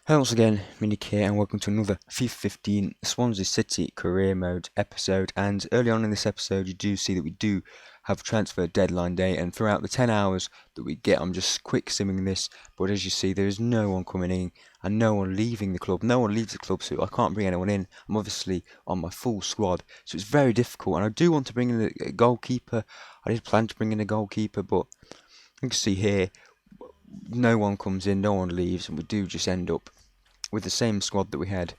Hello once again, Minikea, and welcome to another FIFA 15 Swansea City Career Mode episode. And early on in this episode, you do see that we do have transfer deadline day, and throughout the 10 hours that we get, I'm just quick simming this. But as you see, there is no one coming in and no one leaving the club. No one leaves the club, so I can't bring anyone in. I'm obviously on my full squad, so it's very difficult. And I do want to bring in a goalkeeper. I did plan to bring in a goalkeeper, but you can see here, no one comes in, no one leaves, and we do just end up with the same squad that we had,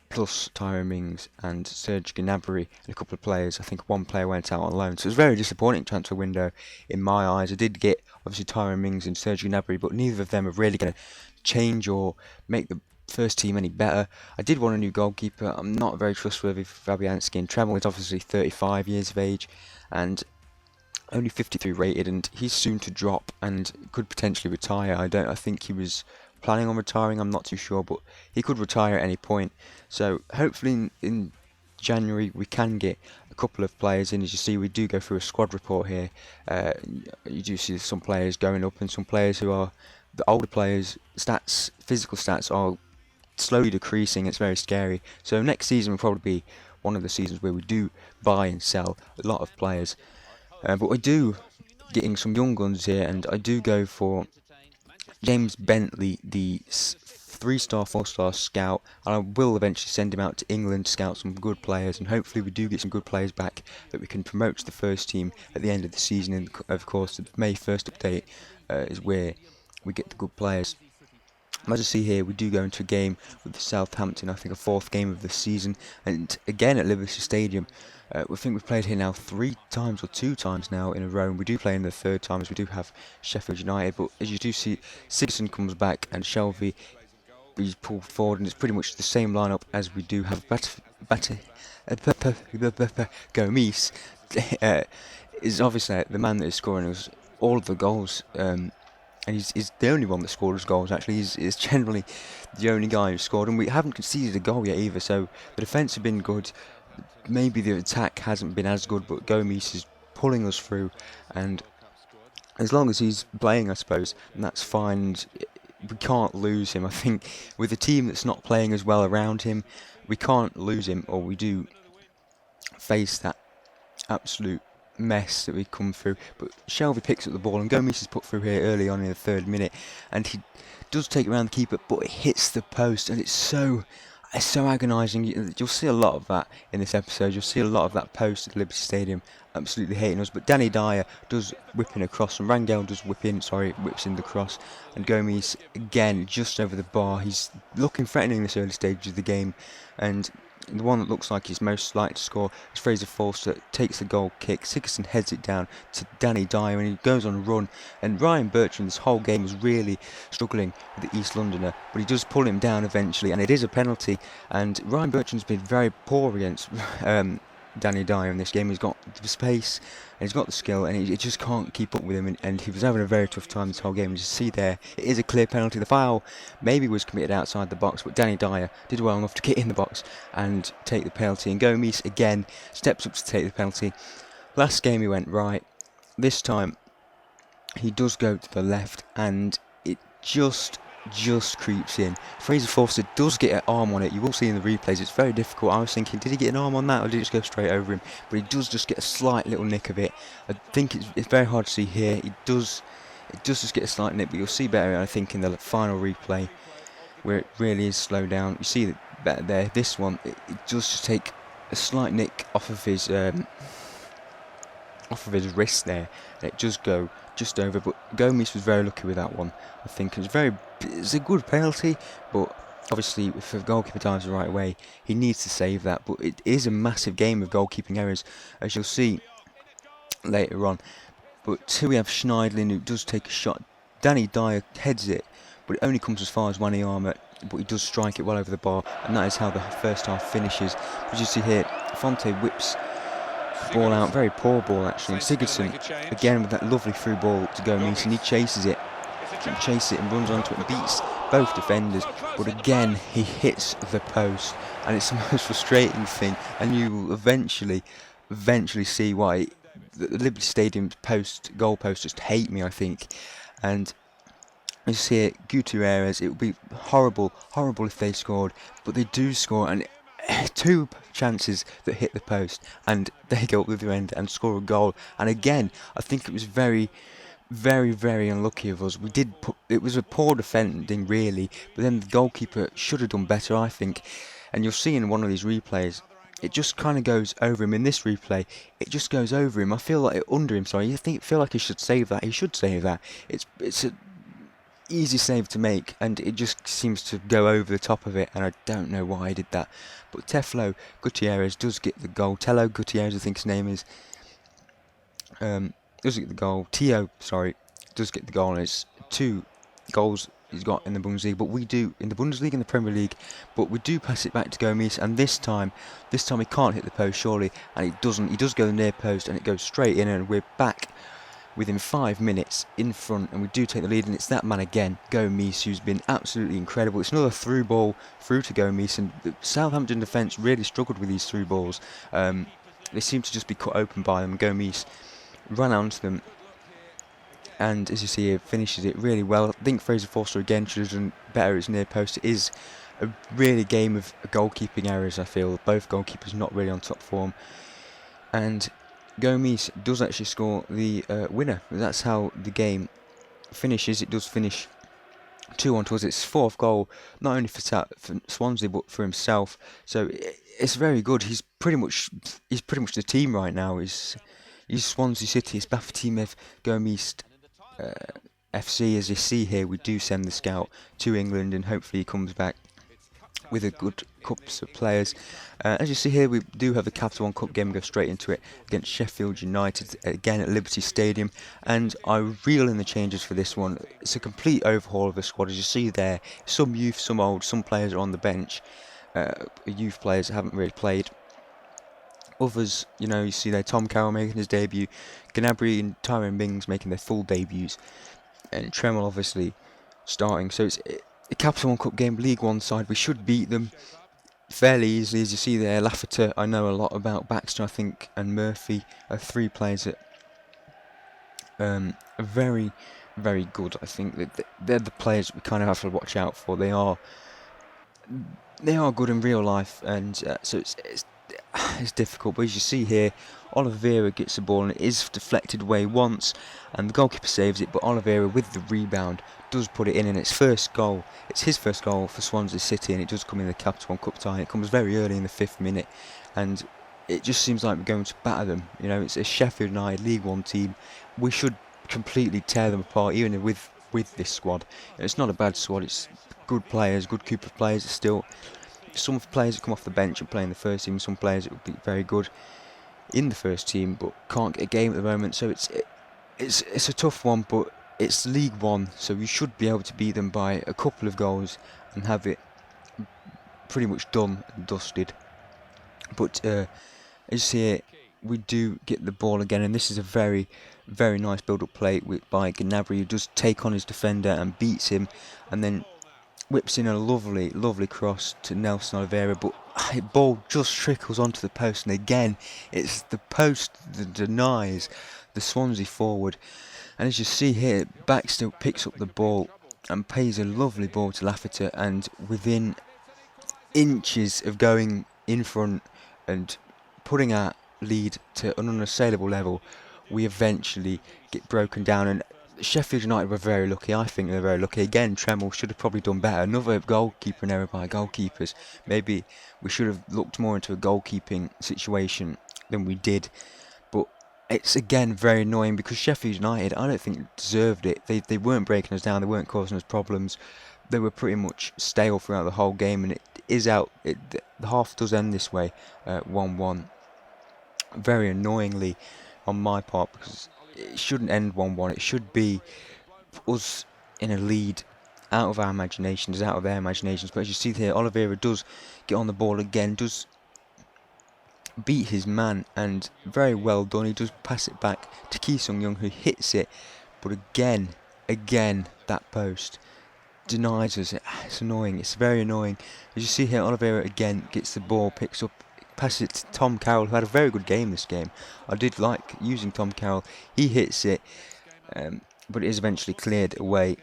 plus Tyrone Mings and Serge Gnabry and a couple of players. I think one player went out on loan, so it was a very disappointing transfer window in my eyes. I did get obviously Tyrone Mings and Serge Gnabry, but neither of them are really going to change or make the first team any better. I did want a new goalkeeper. I'm not very trustworthy for Fabianski, and Treble is obviously 35 years of age and only 53 rated, and he's soon to drop and could potentially retire. I think he was planning on retiring, I'm not too sure, but he could retire at any point. So hopefully in January we can get a couple of players in. As you see, we do go through a squad report here. You do see some players going up and some players who are the older players, physical stats are slowly decreasing. It's very scary. So next season will probably be one of the seasons where we do buy and sell a lot of players. But we do getting some young guns here, and I do go for James Bentley, the 3-star, 4-star scout, and I will eventually send him out to England to scout some good players, and hopefully we do get some good players back that we can promote to the first team at the end of the season. And of course, the May 1st update is where we get the good players. As you see here, we do go into a game with Southampton, I think a 4th game of the season, and again at Liverpool Stadium. We think we've played here now 3 times or 2 times now in a row, and we do play in the 3rd time as we do have Sheffield United. But as you do see, Citizen comes back and Shelby is pulled forward, and it's pretty much the same lineup as we do have. Gomis is obviously the man that is scoring us all of the goals. And he's the only one that scored his goals, actually. He's generally the only guy who scored, and we haven't conceded a goal yet either, so the defence have been good. Maybe the attack hasn't been as good, but Gomis is pulling us through, and as long as he's playing, I suppose, and that's fine. We can't lose him. I think with a team that's not playing as well around him, we can't lose him, or we do face that absolute mess that we come through. But Shelby picks up the ball, and Gomis is put through here early on in the 3rd minute, and he does take it around the keeper, but it hits the post, and it's so agonising. You'll see a lot of that in this episode. You'll see a lot of that post at Liberty Stadium absolutely hating us. But Danny Dyer does whip in a cross, and Rangel does whips in the cross, and Gomis again just over the bar. He's looking threatening in this early stage of the game, and the one that looks like he's most likely to score is Fraser Forster. Takes the goal kick, Sigurdsson heads it down to Danny Dyer, and he goes on a run. And Ryan Bertrand this whole game was really struggling with the East Londoner, but he does pull him down eventually, and it is a penalty. And Ryan Bertrand's been very poor against Danny Dyer in this game. He's got the space and he's got the skill, and he just can't keep up with him, and he was having a very tough time this whole game. As you see there, it is a clear penalty. The foul maybe was committed outside the box, but Danny Dyer did well enough to get in the box and take the penalty, and Gomis again steps up to take the penalty. Last game he went right. This time he does go to the left, and it just creeps in. Fraser Forster does get an arm on it. You will see in the replays it's very difficult. I was thinking, did he get an arm on that, or did it just go straight over him? But he does just get a slight little nick of it. I think it's very hard to see here. It does just get a slight nick, but you'll see better, I think, in the final replay where it really is slowed down. You see it better there. This one, it does just take a slight nick off of his wrist there, and it does go just over. But Gomis was very lucky with that one. I think it's a good penalty, but obviously if the goalkeeper dives the right way, he needs to save that. But it is a massive game of goalkeeping errors, as you'll see later on. But here we have Schneidlin, who does take a shot. Danny Dyer heads it, but it only comes as far as Wanyama, but he does strike it well over the bar, and that is how the first half finishes. As you see here, Fonte whips ball out, very poor ball actually, and Sigurdsson again with that lovely through ball to Gomis, and he chases it and runs onto it and beats both defenders, but again he hits the post, and it's the most frustrating thing, and you will eventually see why the Liberty Stadium goal post just hate me, I think. And You see it, Gutierrez, it would be horrible if they scored, but they do score, and two chances that hit the post, and they go up the other end and score a goal. And again, I think it was very unlucky of us. It was a poor defending really, but then the goalkeeper should have done better, I think. And you'll see in one of these replays, it just kind of goes over him. In this replay, it just goes over him. I feel like under him. Sorry, feel like he should save that. He should save that. It's a easy save to make, and it just seems to go over the top of it, and I don't know why I did that. But Teflo Gutierrez does get the goal. Telo Gutierrez, I think his name is, does get the goal. Tio, sorry, does get the goal, and it's 2 goals he's got in the Bundesliga. But we do in the Bundesliga and the Premier League. But we do pass it back to Gomis, and this time he can't hit the post surely, and he doesn't. He does go the near post, and it goes straight in, and we're back within 5 minutes in front, and we do take the lead, and it's that man again, Gomis, who's been absolutely incredible. It's another through ball through to Gomis, and the Southampton defence really struggled with these through balls. They seem to just be cut open by them. Gomis ran onto them, and as you see here, finishes it really well. I think Fraser Forster again should have done better at his near post. It is a really game of goalkeeping errors, I feel. Both goalkeepers not really on top form, and Gomis does actually score the winner. That's how the game finishes. It does finish 2-1 towards its 4th goal, not only for Swansea but for himself. So it's very good. He's pretty much the team right now. He's Swansea City. It's Bafétimbi Gomis A.F.C. As you see here, we do send the scout to England, and hopefully he comes back with a good cups of players. As you see here, we do have the Capital One Cup game. Go straight into it against Sheffield United, again at Liberty Stadium, and I reel in the changes for this one. It's a complete overhaul of the squad. As you see there, some youth, some old, some players are on the bench, youth players that haven't really played. Others, you see there, Tom Carroll making his debut, Gnabry and Tyrone Mings making their full debuts, and Tremel obviously starting. So it's a Capital One Cup game, League One side. We should beat them fairly easily. As you see there, Lafferty, I know a lot about. Baxter, I think, and Murphy are 3 players that are very good. I think that they're the players we kind of have to watch out for. They are good in real life, and so it's difficult. But as you see here, Oliveira gets the ball, and it is deflected away once, and the goalkeeper saves it, but Oliveira with the rebound does put it in, and it's his first goal for Swansea City, and it does come in the Capital One Cup tie. It comes very early in the 5th minute, and it just seems like we're going to batter them. It's a Sheffield United League One team. We should completely tear them apart, even with this squad. It's not a bad squad. It's good players, good group of players. It's still some players that come off the bench and play in the first team. Some players that would be very good in the first team, but can't get a game at the moment. So it's a tough one, but it's League One, so we should be able to beat them by a couple of goals and have it pretty much done and dusted. But as you see it, we do get the ball again, and this is a very nice build-up play by Gnabry, who does take on his defender and beats him, and then whips in a lovely cross to Nelson Oliveira, but the ball just trickles onto the post, and again it's the post that denies the Swansea forward. And as you see here, Baxter picks up the ball and pays a lovely ball to Lafferty, and within inches of going in front and putting our lead to an unassailable level, we eventually get broken down. And Sheffield United were very lucky. I think they're very lucky. Again, Tremel should have probably done better. Another goalkeeper error by goalkeepers. Maybe we should have looked more into a goalkeeping situation than we did. But it's again very annoying because Sheffield United, I don't think deserved it. They weren't breaking us down. They weren't causing us problems. They were pretty much stale throughout the whole game, and it is out. The half does end this way, 1-1. Very annoyingly on my part, because it shouldn't end 1-1. It should be us in a lead, out of our imaginations, out of their imaginations. But as you see here, Oliveira does get on the ball again, does beat his man, and very well done. He does pass it back to Ki Sung-young, who hits it, but again that post denies us. It's annoying. It's very annoying. As you see here, Oliveira again gets the ball, picks up, passes it to Tom Carroll, who had a very good game this game. I did like using Tom Carroll. He hits it, but it is eventually cleared away.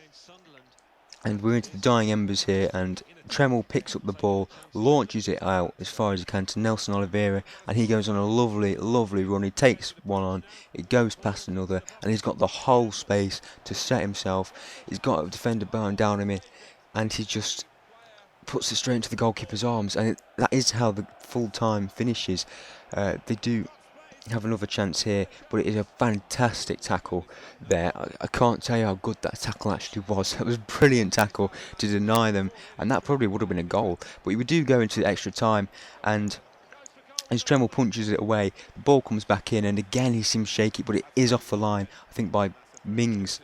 And we're into the dying embers here, and Tremel picks up the ball, launches it out as far as he can to Nelson Oliveira, and he goes on a lovely, lovely run. He takes one on, it goes past another, and he's got the whole space to set himself. He's got a defender behind down him, and he just puts it straight into the goalkeeper's arms, and that is how the full-time finishes. They do have another chance here, but it is a fantastic tackle there. I can't tell you how good that tackle actually was. It was a brilliant tackle to deny them, and that probably would have been a goal. But we do go into extra time, and as Tremel punches it away, the ball comes back in, and again he seems shaky, but it is off the line, I think by Mings.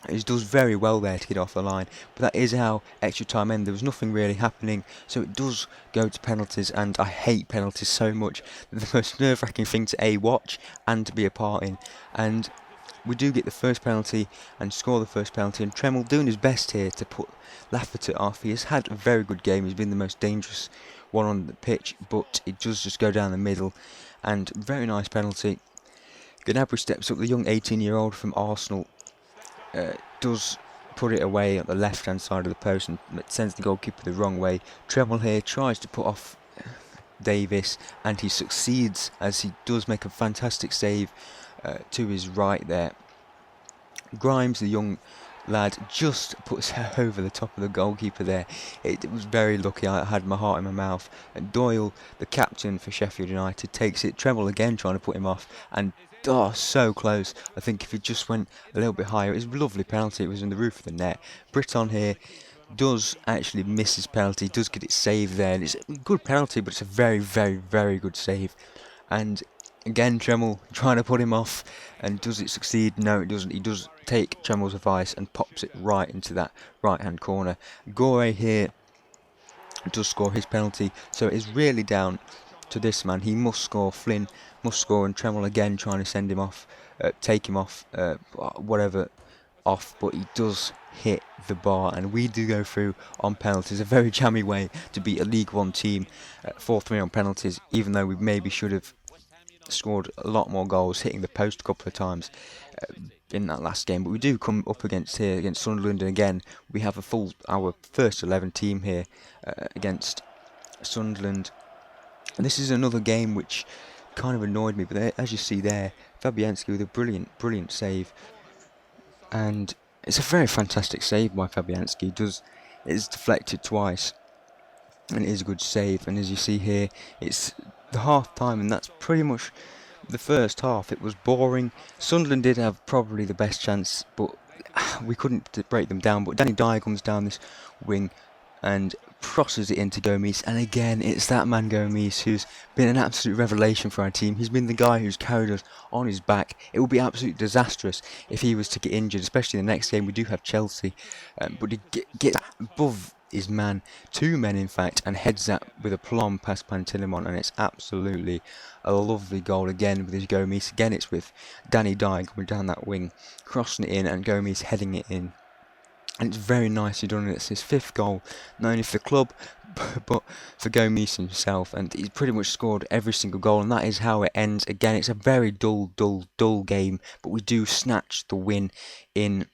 He does very well there to get off the line, but that is how extra time ended. There was nothing really happening, so it does go to penalties, and I hate penalties so much. They're the most nerve-wracking thing to watch and to be a part in. And we do get the first penalty and score the first penalty, and Tremel doing his best here to put Lafferty off. He has had a very good game. He's been the most dangerous one on the pitch, but it does just go down the middle, and very nice penalty. Gnabry steps up, the young 18-year-old from Arsenal. Does put it away at the left hand side of the post and sends the goalkeeper the wrong way. Tremel here tries to put off Davis, and he succeeds as he does make a fantastic save to his right there. Grimes, the young lad, just puts it over the top of the goalkeeper there. It was very lucky. I had my heart in my mouth. And Doyle, the captain for Sheffield United, takes it. Tremel again trying to put him off, and so close. I think if it just went a little bit higher, it was a lovely penalty. It was in the roof of the net. Britton here does actually miss his penalty, does get it saved there, and it's a good penalty, but it's a very, very, very good save. And again, Tremel trying to put him off, and does it succeed? No, it doesn't. He does take Tremel's advice and pops it right into that right-hand corner. Gore here does score his penalty, so it is really down to this man. He must score. Flynn must score, and Tremel again trying to send him off, take him off, whatever off, but he does hit the bar, and we do go through on penalties. A very jammy way to beat a League One team, 4-3 on penalties, even though we maybe should have scored a lot more goals, hitting the post a couple of times in that last game. But we do come up against Sunderland, and again we have our first 11 team here against Sunderland. And this is another game which kind of annoyed me, but as you see there, Fabianski with a brilliant save, and it's a very fantastic save by Fabianski. It's deflected twice, and it is a good save. And as you see here, it's the half time, and that's pretty much the first half. It was boring. Sunderland did have probably the best chance, but we couldn't break them down. But Danny Dyer comes down this wing and crosses it into Gomis, and again it's that man Gomis who's been an absolute revelation for our team. He's been the guy who's carried us on his back. It would be absolutely disastrous if he was to get injured, especially in the next game. We do have Chelsea, but he gets above his man, 2 men in fact, and heads that with aplomb past Pantilimon, and it's absolutely a lovely goal again with his Gomis. Again it's with Danny Dyer coming down that wing, crossing it in, and Gomis heading it in. And it's very nicely done. It's his 5th goal, not only for the club, but for Gomis himself. And he's pretty much scored every single goal, and that is how it ends. Again, it's a very dull game, but we do snatch the win in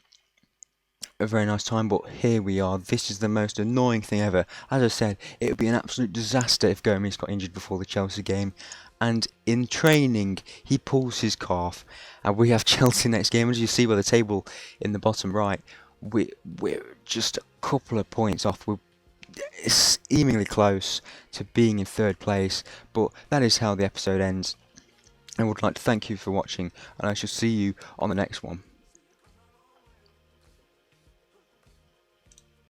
a very nice time. But here we are. This is the most annoying thing ever. As I said, it would be an absolute disaster if Gomis got injured before the Chelsea game. And in training, he pulls his calf. And we have Chelsea next game. As you see by the table in the bottom right, we're just a couple of points off. We're seemingly close to being in 3rd place, but that is how the episode ends. I would like to thank you for watching, and I shall see you on the next one.